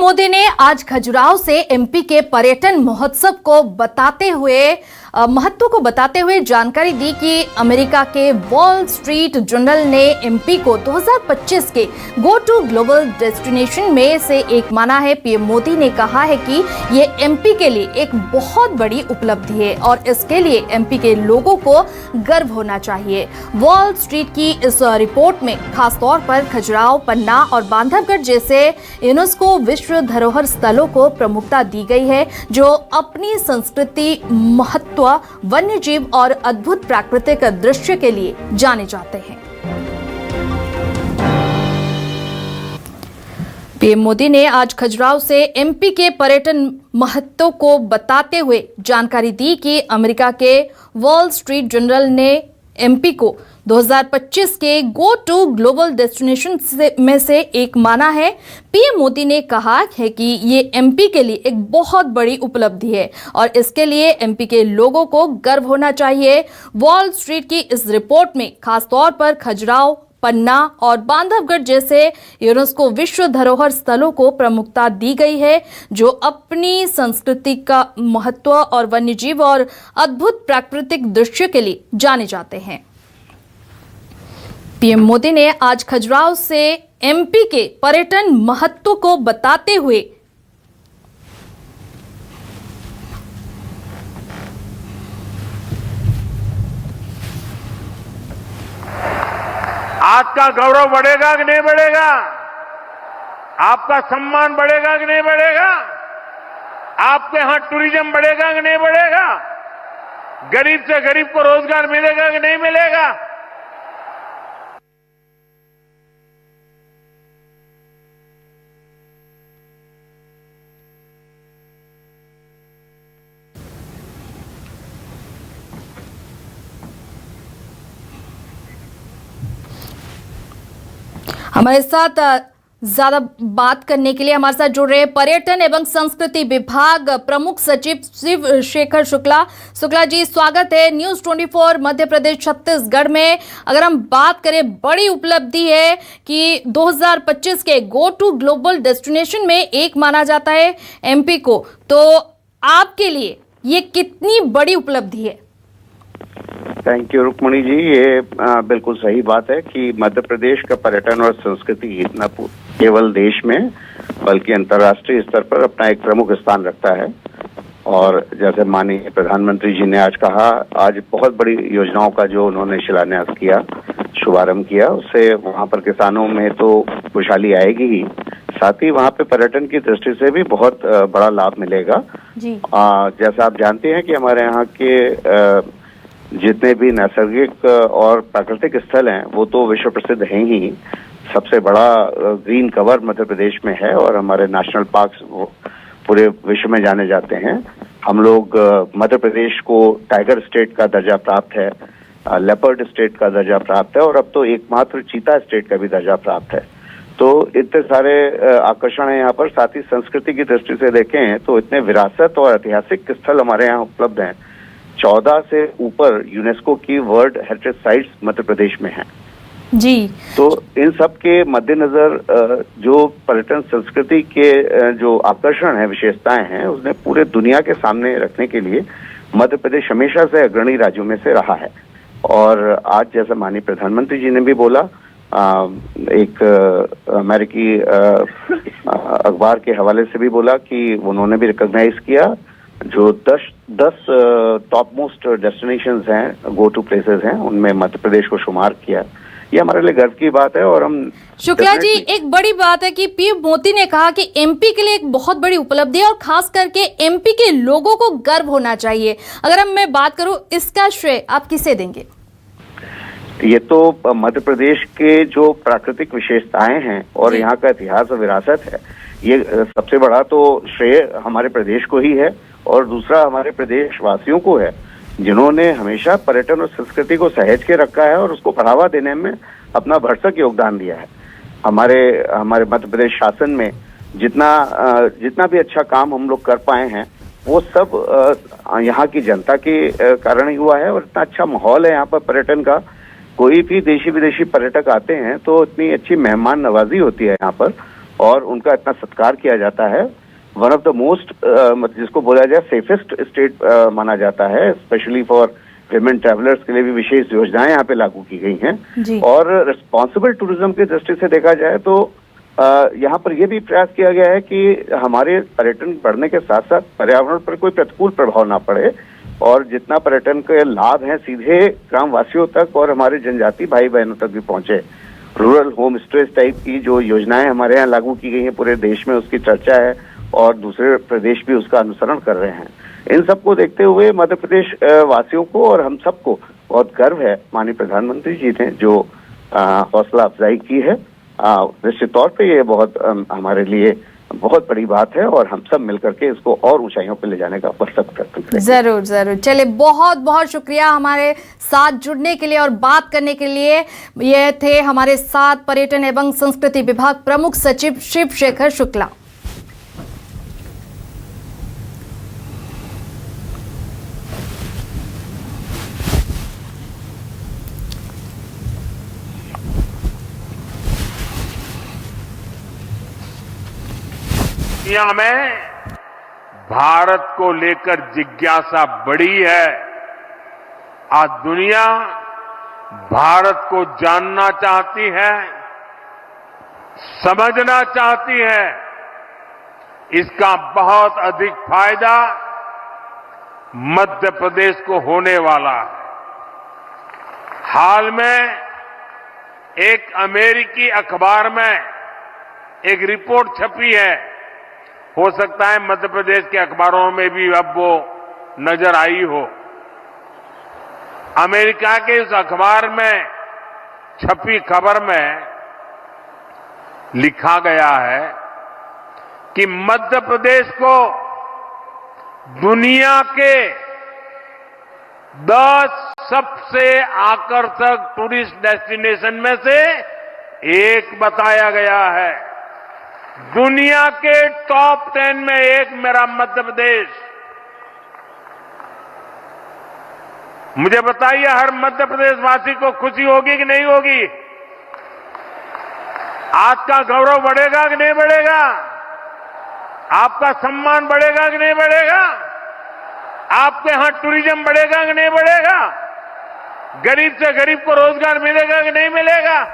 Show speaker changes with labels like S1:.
S1: मोदी ने आज खजुराहो से एमपी के पर्यटन महोत्सव को महत्व को बताते हुए जानकारी दी कि अमेरिका के वॉल स्ट्रीट जर्नल ने एमपी को 2025 के गो टू ग्लोबल डेस्टिनेशन में से एक माना है। पीएम मोदी ने कहा है कि ये एमपी के लिए एक बहुत बड़ी उपलब्धि है और इसके लिए एमपी के लोगों को गर्व होना चाहिए। वॉल स्ट्रीट की इस रिपोर्ट में खासतौर पर खजुराहो, पन्ना और बांधवगढ़ जैसे यूनेस्को विश्व धरोहर स्थलों को प्रमुखता दी गई है, जो अपनी संस्कृति, महत्व, वन्य जीव और अद्भुत प्राकृतिक दृश्य के लिए जाने जाते हैं। पीएम मोदी ने आज खजुराहो से एमपी के पर्यटन महत्व को बताते हुए जानकारी दी कि अमेरिका के वॉल स्ट्रीट जर्नल ने एमपी को 2025 के गो टू ग्लोबल डेस्टिनेशन में से एक माना है। पीएम मोदी ने कहा है कि ये एमपी के लिए एक बहुत बड़ी उपलब्धि है और इसके लिए एमपी के लोगों को गर्व होना चाहिए। वॉल स्ट्रीट की इस रिपोर्ट में खासतौर पर खजुराहो, पन्ना और बांधवगढ़ जैसे यूनेस्को विश्व धरोहर स्थलों को प्रमुखता दी गई है, जो अपनी संस्कृति का महत्व और वन्यजीव और अद्भुत प्राकृतिक दृश्य के लिए जाने जाते हैं। पीएम मोदी ने आज खजुराहो से एमपी के पर्यटन महत्व को बताते हुए
S2: आज का गौरव बढ़ेगा कि नहीं बढ़ेगा? आपका सम्मान बढ़ेगा कि नहीं बढ़ेगा? आपके यहां टूरिज्म बढ़ेगा कि नहीं बढ़ेगा? गरीब से गरीब को रोजगार मिलेगा कि नहीं मिलेगा?
S1: हमारे साथ ज्यादा बात करने के लिए हमारे साथ जुड़ रहे पर्यटन एवं संस्कृति विभाग प्रमुख सचिव शिव शेखर शुक्ला जी, स्वागत है न्यूज 24 मध्य प्रदेश छत्तीसगढ़ में। अगर हम बात करें, बड़ी उपलब्धि है कि 2025 के गो टू ग्लोबल डेस्टिनेशन में एक माना जाता है एमपी को, तो आपके लिए ये कितनी बड़ी उपलब्धि है?
S3: थैंक यू रुक्मणी जी, ये बिल्कुल सही बात है कि मध्य प्रदेश का पर्यटन और संस्कृति न केवल देश में बल्कि अंतर्राष्ट्रीय स्तर पर अपना एक प्रमुख स्थान रखता है। और जैसे माननीय प्रधानमंत्री जी ने आज कहा, आज बहुत बड़ी योजनाओं का जो उन्होंने शिलान्यास किया, शुभारंभ किया, उससे वहाँ पर किसानों में तो खुशहाली आएगी ही, साथ ही वहाँ पे पर्यटन की दृष्टि से भी बहुत बड़ा लाभ मिलेगा जी। जैसा आप जानते हैं कि हमारे यहाँ के जितने भी नैसर्गिक और प्राकृतिक स्थल हैं वो तो विश्व प्रसिद्ध हैं ही। सबसे बड़ा ग्रीन कवर मध्य प्रदेश में है और हमारे नेशनल पार्क्स पूरे विश्व में जाने जाते हैं। हम लोग मध्य प्रदेश को टाइगर स्टेट का दर्जा प्राप्त है, लेपर्ड स्टेट का दर्जा प्राप्त है और अब तो एकमात्र चीता स्टेट का भी दर्जा प्राप्त है। तो इतने सारे आकर्षण है यहाँ पर। साथ ही संस्कृति की दृष्टि से देखें तो इतने विरासत और ऐतिहासिक स्थल हमारे यहाँ उपलब्ध हैं। 14 से ऊपर यूनेस्को की world heritage sites Madhya Pradesh में हैं
S1: जी।
S3: तो इन सब के मद्देनजर जो पर्यटन संस्कृति के जो आकर्षण है, विशेषताएं हैं, उसने पूरे दुनिया के सामने रखने के लिए मध्य प्रदेश हमेशा से अग्रणी राज्यों में से रहा है। और आज जैसा माननीय प्रधानमंत्री जी ने भी बोला, एक अमेरिकी अखबार के हवाले से भी बोला कि उन्होंने भी रिकॉग्नाइज किया जो 10 टॉप मोस्ट डेस्टिनेशंस हैं, गो टू प्लेसेस हैं, उनमें मध्य प्रदेश को शुमार किया। ये हमारे लिए गर्व की बात है। और हम
S1: शुक्ला जी, एक बड़ी बात है कि पीएम मोदी ने कहा कि एमपी के लिए एक बहुत बड़ी उपलब्धि है और खास करके एमपी के लोगों को गर्व होना चाहिए। अगर मैं बात करूं, इसका श्रेय आप किसे देंगे?
S3: ये तो मध्य प्रदेश के जो प्राकृतिक विशेषताएं हैं और यहाँ का इतिहास और विरासत है, ये सबसे बड़ा तो श्रेय हमारे प्रदेश को ही है और दूसरा हमारे प्रदेश वासियों को है, जिन्होंने हमेशा पर्यटन और संस्कृति को सहेज के रखा है और उसको बढ़ावा देने में अपना भरसक योगदान दिया है। हमारे मध्य प्रदेश शासन में जितना भी अच्छा काम हम लोग कर पाए हैं वो सब यहाँ की जनता के कारण ही हुआ है। और इतना अच्छा माहौल है यहाँ पर पर्यटन का। कोई भी देशी विदेशी पर्यटक आते हैं तो इतनी अच्छी मेहमान नवाजी होती है यहाँ पर और उनका इतना सत्कार किया जाता है। वन ऑफ द मोस्ट जिसको बोला जाए सेफेस्ट स्टेट माना जाता है, स्पेशली फॉर विमेन ट्रैवलर्स के लिए भी विशेष योजनाएं यहाँ पे लागू की गई हैं। और रिस्पॉन्सिबल टूरिज्म की दृष्टि से देखा जाए तो यहाँ पर यह भी प्रयास किया गया है कि हमारे पर्यटन बढ़ने के साथ साथ पर्यावरण पर कोई प्रतिकूल प्रभाव ना पड़े, और जितना पर्यटन के लाभ हैं सीधे ग्रामवासियों तक और हमारे जनजाति भाई बहनों तक भी पहुंचे। रूरल होम स्टेज टाइप की जो योजनाएं हमारे यहाँ लागू की गई हैं पूरे देश में, उसकी चर्चा है और दूसरे प्रदेश भी उसका अनुसरण कर रहे हैं। इन सबको देखते हुए मध्य प्रदेश वासियों को और हम सबको बहुत गर्व है, माननीय प्रधानमंत्री जी ने जो हौसला अफजाई की है। निश्चित तौर पे ये बहुत हमारे लिए बहुत बड़ी बात है और हम सब मिलकर के इसको और ऊंचाइयों पे ले जाने का भरसक प्रयत्न करेंगे।
S1: जरूर जरूर। चलिए, बहुत बहुत शुक्रिया हमारे साथ जुड़ने के लिए और बात करने के लिए। ये थे हमारे साथ पर्यटन एवं संस्कृति विभाग प्रमुख सचिव शिव शेखर शुक्ला।
S2: दुनिया में भारत को लेकर जिज्ञासा बढ़ी है। आज दुनिया भारत को जानना चाहती है, समझना चाहती है। इसका बहुत अधिक फायदा मध्य प्रदेश को होने वाला है। हाल में एक अमेरिकी अखबार में एक रिपोर्ट छपी है, हो सकता है मध्य प्रदेश के अखबारों में भी अब वो नजर आई हो। अमेरिका के इस अखबार में छपी खबर में लिखा गया है कि मध्य प्रदेश को दुनिया के 10 सबसे आकर्षक टूरिस्ट डेस्टिनेशन में से एक बताया गया है। दुनिया के टॉप 10 में एक मेरा मध्य प्रदेश। मुझे बताइए, हर मध्य प्रदेश वासी को खुशी होगी कि नहीं होगी? आज का गौरव बढ़ेगा कि नहीं बढ़ेगा? आपका सम्मान बढ़ेगा कि नहीं बढ़ेगा? आपके यहां टूरिज्म बढ़ेगा कि नहीं बढ़ेगा? गरीब से गरीब को रोजगार मिलेगा कि नहीं मिलेगा?